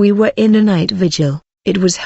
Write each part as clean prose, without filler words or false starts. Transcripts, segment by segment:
We were in a night vigil. It was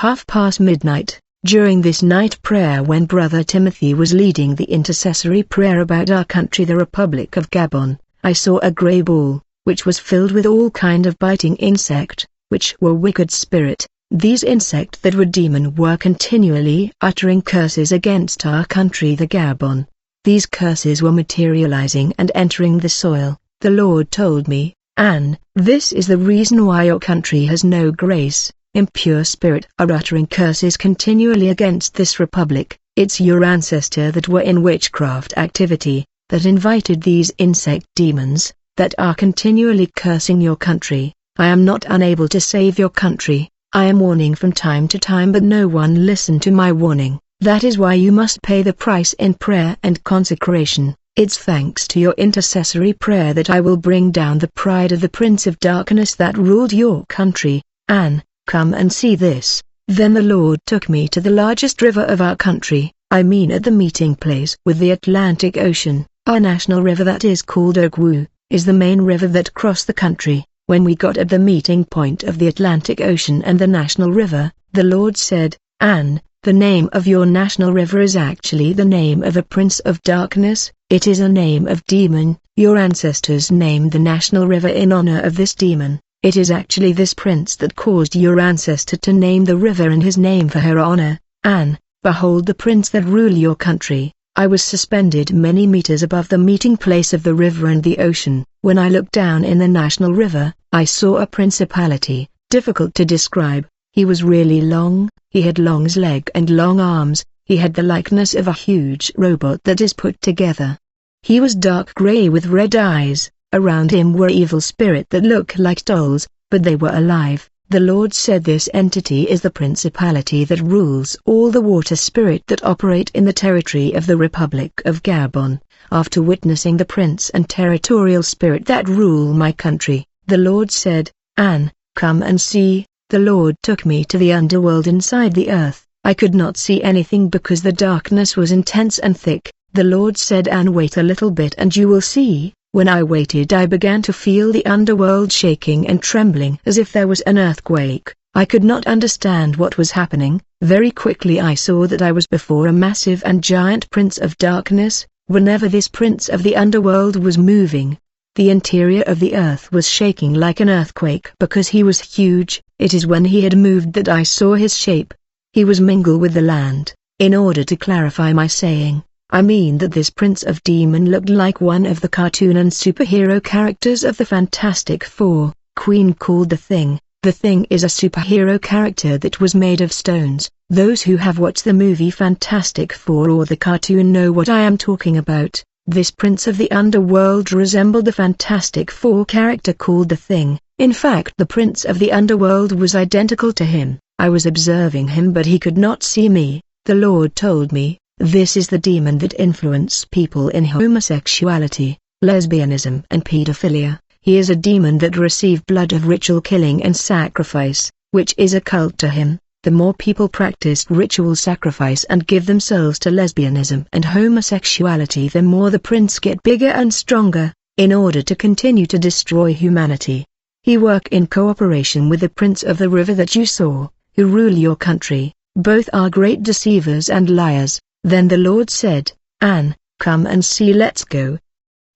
midnight. During this night prayer, when Brother Timothy was leading the intercessory prayer about our country, the Republic of Gabon, I saw a grey ball, which was filled with all kind of biting insect, which were wicked spirit. These insect that were demon were continually uttering curses against our country, the Gabon. These curses were materializing and entering the soil. The Lord told me, "Anne, this is the reason why your country has no grace. Impure spirit are uttering curses continually against this republic. It's your ancestor that were in witchcraft activity, that invited these insect demons, that are continually cursing your country. I am not unable to save your country. I am warning from time to time, but no one listened to my warning. That is why you must pay the price in prayer and consecration. It's thanks to your intercessory prayer that I will bring down the pride of the Prince of Darkness that ruled your country. Anne, come and see this." Then the Lord took me to the largest river of our country, I mean at the meeting place with the Atlantic Ocean. Our national river, that is called Ogwu, is the main river that crossed the country. When we got at the meeting point of the Atlantic Ocean and the national river, the Lord said, "Anne, the name of your national river is actually the name of a prince of darkness. It is a name of demon. Your ancestors named the national river in honor of this demon. It is actually this prince that caused your ancestor to name the river in his name for her honor. Anne, behold the prince that rule your country." I was suspended many meters above the meeting place of the river and the ocean. When I looked down in the national river, I saw a principality, difficult to describe. He was really long, he had long legs and long arms, he had the likeness of a huge robot that is put together. He was dark gray with red eyes. Around him were evil spirits that look like dolls, but they were alive. The Lord said this entity is the principality that rules all the water spirit that operate in the territory of the Republic of Gabon. After witnessing the prince and territorial spirit that rule my country, the Lord said, "Anne, come and see." The Lord took me to the underworld inside the earth. I could not see anything because the darkness was intense and thick. The Lord said, "Anne, wait a little bit and you will see." When I waited, I began to feel the underworld shaking and trembling as if there was an earthquake. I could not understand what was happening. Very quickly I saw that I was before a massive and giant prince of darkness. Whenever this prince of the underworld was moving, the interior of the earth was shaking like an earthquake because he was huge. It is when he had moved that I saw his shape. He was mingled with the land. In order to clarify my saying, I mean that this Prince of Demon looked like one of the cartoon and superhero characters of the Fantastic Four. Queen called the Thing. The Thing is a superhero character that was made of stones. Those who have watched the movie Fantastic Four or the cartoon know what I am talking about. This Prince of the Underworld resembled the Fantastic Four character called the Thing. In fact, the Prince of the Underworld was identical to him. I was observing him, but he could not see me. The Lord told me, "This is the demon that influences people in homosexuality, lesbianism and pedophilia. He is a demon that received blood of ritual killing and sacrifice, which is a cult to him. The more people practice ritual sacrifice and give themselves to lesbianism and homosexuality, the more the prince get bigger and stronger, in order to continue to destroy humanity. He work in cooperation with the prince of the river that you saw, who rule your country. Both are great deceivers and liars." Then the Lord said, "Anne, come and see, let's go."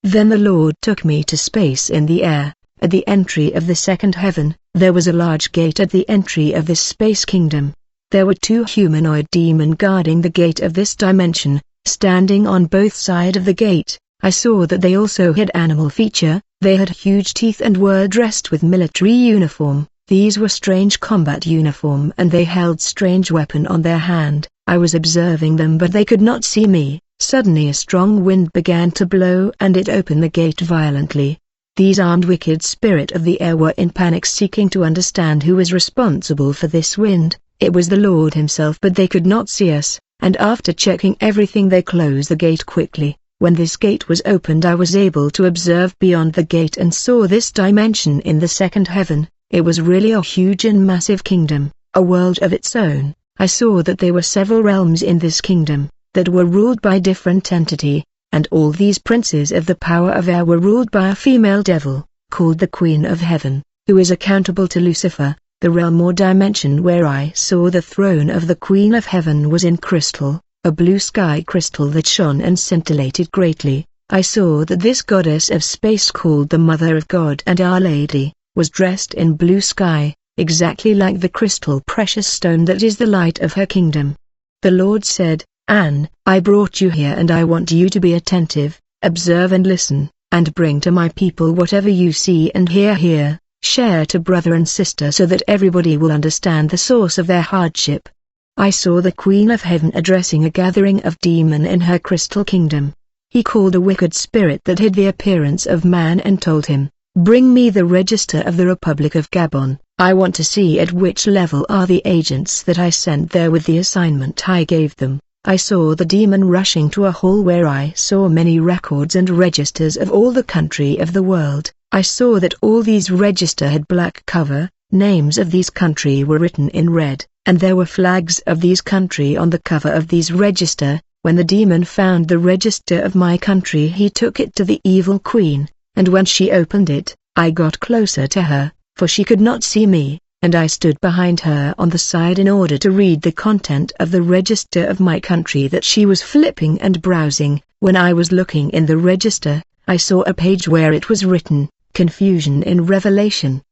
Then the Lord took me to space in the air. At the entry of the second heaven, there was a large gate at the entry of this space kingdom. There were two humanoid demons guarding the gate of this dimension, standing on both sides of the gate. I saw that they also had animal feature. They had huge teeth and were dressed with military uniform. These were strange combat uniform and they held strange weapon on their hand. I was observing them, but they could not see me. Suddenly a strong wind began to blow and it opened the gate violently. These armed wicked spirit of the air were in panic, seeking to understand who was responsible for this wind. It was the Lord himself, but they could not see us, and after checking everything they closed the gate quickly. When this gate was opened, I was able to observe beyond the gate and saw this dimension in the second heaven. It was really a huge and massive kingdom, a world of its own. I saw that there were several realms in this kingdom, that were ruled by different entity, and all these princes of the power of air were ruled by a female devil, called the Queen of Heaven, who is accountable to Lucifer. The realm or dimension where I saw the throne of the Queen of Heaven was in crystal, a blue sky crystal that shone and scintillated greatly. I saw that this goddess of space, called the Mother of God and Our Lady, was dressed in blue sky, exactly like the crystal precious stone that is the light of her kingdom. The Lord said, "Anne, I brought you here and I want you to be attentive, observe and listen, and bring to my people whatever you see and hear here, share to brother and sister so that everybody will understand the source of their hardship." I saw the Queen of Heaven addressing a gathering of demons in her crystal kingdom. He called a wicked spirit that hid the appearance of man and told him, "Bring me the register of the Republic of Gabon. I want to see at which level are the agents that I sent there with the assignment I gave them." I saw the demon rushing to a hall where I saw many records and registers of all the country of the world. I saw that all these register had black cover, names of these country were written in red, and there were flags of these country on the cover of these register. When the demon found the register of my country, he took it to the evil queen, and when she opened it, I got closer to her, for she could not see me, and I stood behind her on the side in order to read the content of the register of my country that she was flipping and browsing. When I was looking in the register, I saw a page where it was written, "Confusion in Revelation,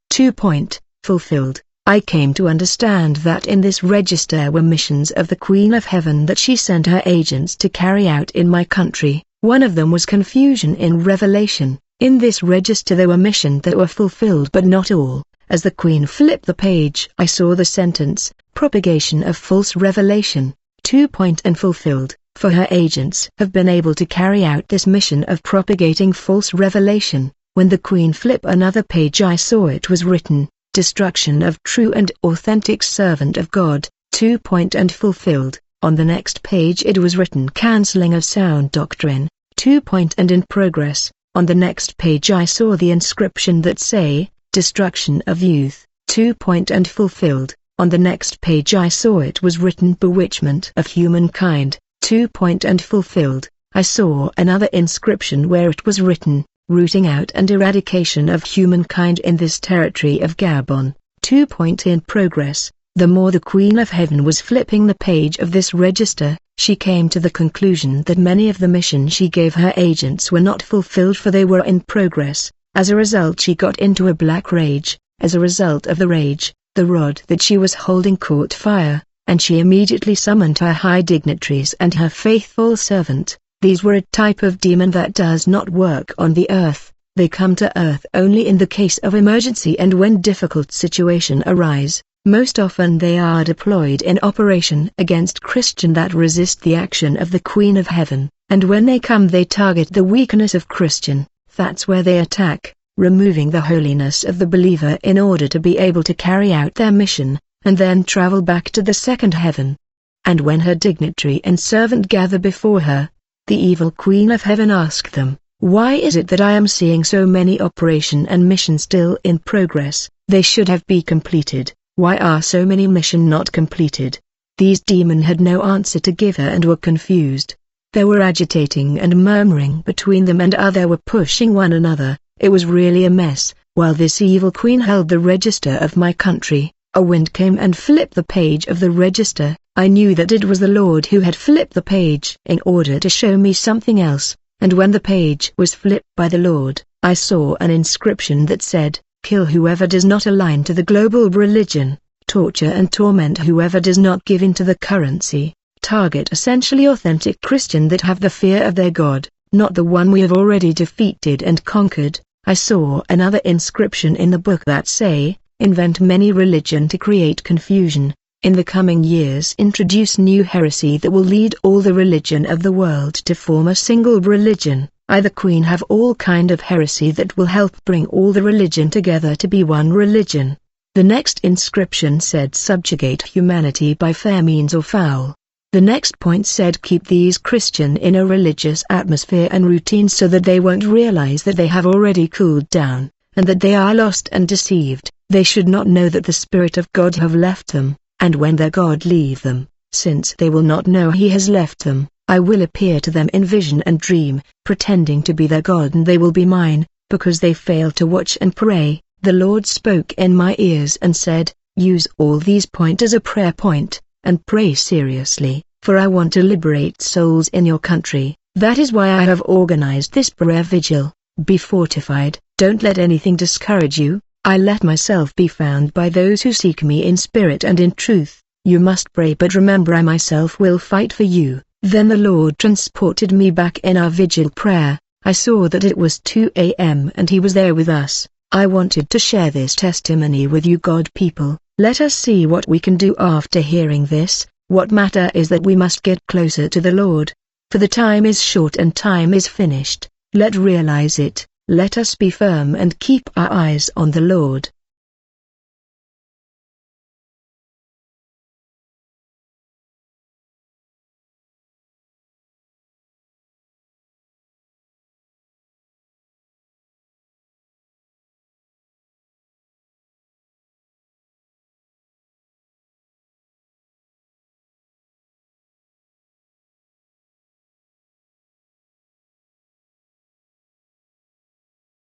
fulfilled." I came to understand that in this register were missions of the Queen of Heaven that she sent her agents to carry out in my country. One of them was confusion in Revelation. In this register there were missions that were fulfilled but not all. As the Queen flipped the page, I saw the sentence, "Propagation of false revelation, and fulfilled," for her agents have been able to carry out this mission of propagating false revelation. When the Queen flipped another page, I saw it was written, "Destruction of true and authentic servant of God, and fulfilled." On the next page it was written, "Cancelling of sound doctrine, and in progress." On the next page I saw the inscription that say, "Destruction of youth, and fulfilled." On the next page I saw it was written, "Bewitchment of humankind, and fulfilled." I saw another inscription where it was written, "Rooting out and eradication of humankind in this territory of Gabon, in progress." The more the Queen of Heaven was flipping the page of this register, she came to the conclusion that many of the missions she gave her agents were not fulfilled, for they were in progress. As a result she got into a black rage. As a result of the rage, the rod that she was holding caught fire, and she immediately summoned her high dignitaries and her faithful servant. These were a type of demon that does not work on the earth. They come to earth only in the case of emergency and when difficult situation arise. Most often they are deployed in operation against Christian that resist the action of the Queen of Heaven, and when they come they target the weakness of Christian. That's where they attack, removing the holiness of the believer in order to be able to carry out their mission, and then travel back to the second heaven. And when her dignitary and servant gather before her, the evil Queen of Heaven asked them, "Why is it that I am seeing so many operation and mission still in progress? They should have been completed. Why are so many mission not completed?" These demons had no answer to give her and were confused. They were agitating and murmuring between them, and they were pushing one another. It was really a mess. While this evil queen held the register of my country, a wind came and flipped the page of the register. I knew that it was the Lord who had flipped the page in order to show me something else, and when the page was flipped by the Lord, I saw an inscription that said, "Kill whoever does not align to the global religion, torture and torment whoever does not give in to the currency, target essentially authentic Christian that have the fear of their God, not the one we have already defeated and conquered." I saw another inscription in the book that say, "Invent many religion to create confusion. In the coming years introduce new heresy that will lead all the religion of the world to form a single religion." I the Queen have all kind of heresy that will help bring all the religion together to be one religion. The next inscription said, "Subjugate humanity by fair means or foul." The next point said, "Keep these Christian in a religious atmosphere and routine so that they won't realize that they have already cooled down, and that they are lost and deceived. They should not know that the Spirit of God have left them, and when their God leave them, since they will not know He has left them, I will appear to them in vision and dream, pretending to be their God, and they will be mine, because they fail to watch and pray." The Lord spoke in my ears and said, Use all these points as a prayer point, and pray seriously, for I want to liberate souls in your country. That is why I have organized this prayer vigil. Be fortified, don't let anything discourage you. I let myself be found by those who seek me in spirit and in truth. You must pray, but remember I myself will fight for you." Then the Lord transported me back in our vigil prayer. I saw that it was 2 a.m. and he was there with us. I wanted to share this testimony with you, God people. Let us see what we can do after hearing this. What matter is that we must get closer to the Lord. For the time is short and time is finished. Let realize it. Let us be firm and keep our eyes on the Lord.